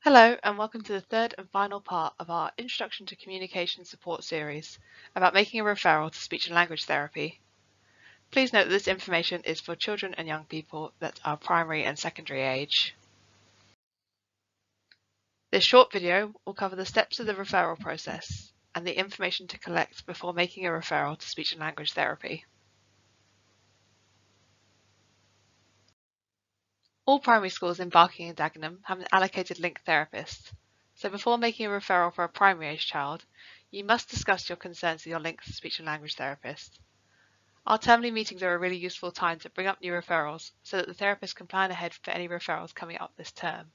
Hello and welcome to the third and final part of our Introduction to Communication Support series about making a referral to speech and language therapy. Please note that this information is for children and young people that are primary and secondary age. This short video will cover the steps of the referral process and the information to collect before making a referral to speech and language therapy. All primary schools in Barking and Dagenham have an allocated link therapist, so before making a referral for a primary age child, you must discuss your concerns with your link speech and language therapist. Our termly meetings are a really useful time to bring up new referrals so that the therapist can plan ahead for any referrals coming up this term.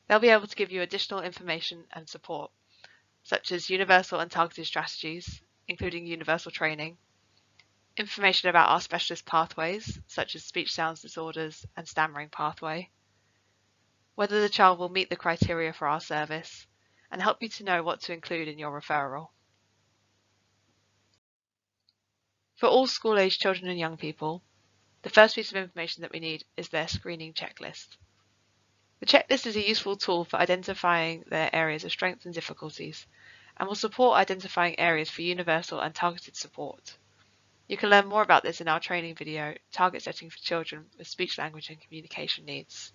They'll be able to give you additional information and support, such as universal and targeted strategies, including universal training, information about our specialist pathways, such as speech sounds disorders and stammering pathway, whether the child will meet the criteria for our service, and help you to know what to include in your referral. For all school-age children and young people, the first piece of information that we need is their screening checklist. The checklist is a useful tool for identifying their areas of strengths and difficulties, and will support identifying areas for universal and targeted support. You can learn more about this in our training video, Target Setting for Children with Speech, Language and Communication Needs.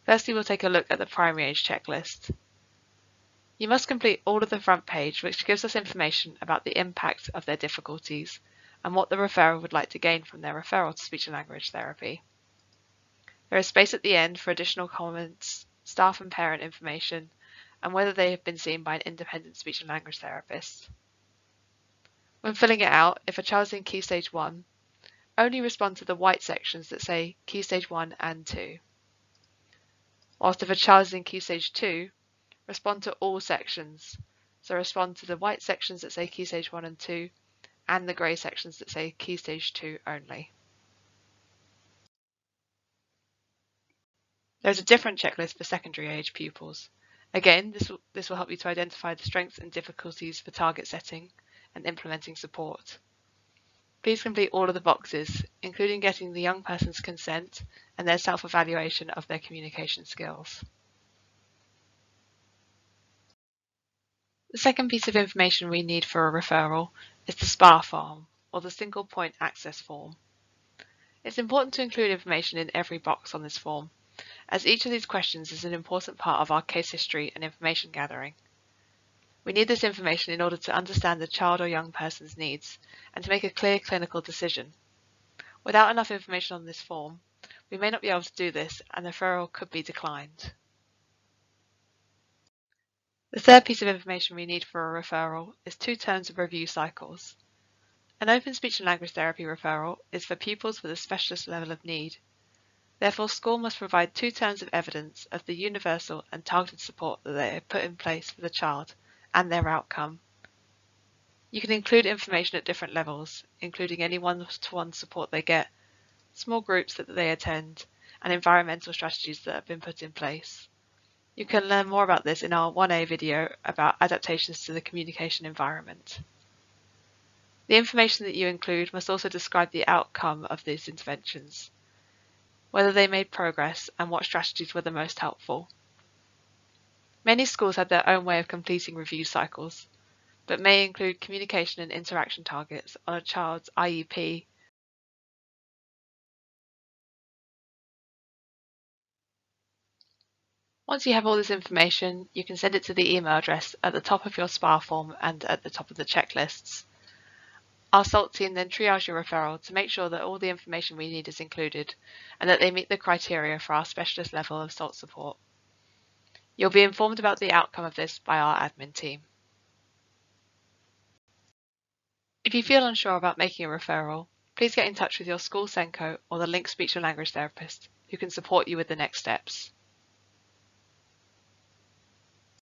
Firstly, we'll take a look at the primary age checklist. You must complete all of the front page, which gives us information about the impact of their difficulties and what the referrer would like to gain from their referral to speech and language therapy. There is space at the end for additional comments, staff and parent information, and whether they have been seen by an independent speech and language therapist. When filling it out, if a child is in Key Stage 1, only respond to the white sections that say Key Stage 1 and 2. Whilst if a child is in Key Stage 2, respond to all sections. So respond to the white sections that say Key Stage 1 and 2, and the grey sections that say Key Stage 2 only. There's a different checklist for secondary age pupils. Again, this will help you to identify the strengths and difficulties for target setting and implementing support. Please complete all of the boxes, including getting the young person's consent and their self-evaluation of their communication skills. The second piece of information we need for a referral is the SPA form, or the Single Point Access Form. It's important to include information in every box on this form, as each of these questions is an important part of our case history and information gathering. We need this information in order to understand the child or young person's needs and to make a clear clinical decision. Without enough information on this form, we may not be able to do this and the referral could be declined. The third piece of information we need for a referral is 2 terms of review cycles. An open speech and language therapy referral is for pupils with a specialist level of need. Therefore, school must provide 2 terms of evidence of the universal and targeted support that they have put in place for the child and their outcome. You can include information at different levels, including any one-to-one support they get, small groups that they attend, and environmental strategies that have been put in place. You can learn more about this in our 1A video about adaptations to the communication environment. The information that you include must also describe the outcome of these interventions, whether they made progress and what strategies were the most helpful. Many schools have their own way of completing review cycles, but may include communication and interaction targets on a child's IEP. Once you have all this information, you can send it to the email address at the top of your SPA form and at the top of the checklists. Our SALT team then triage your referral to make sure that all the information we need is included and that they meet the criteria for our specialist level of SALT support. You'll be informed about the outcome of this by our admin team. If you feel unsure about making a referral, please get in touch with your school SENCO or the Link Speech and Language Therapist who can support you with the next steps.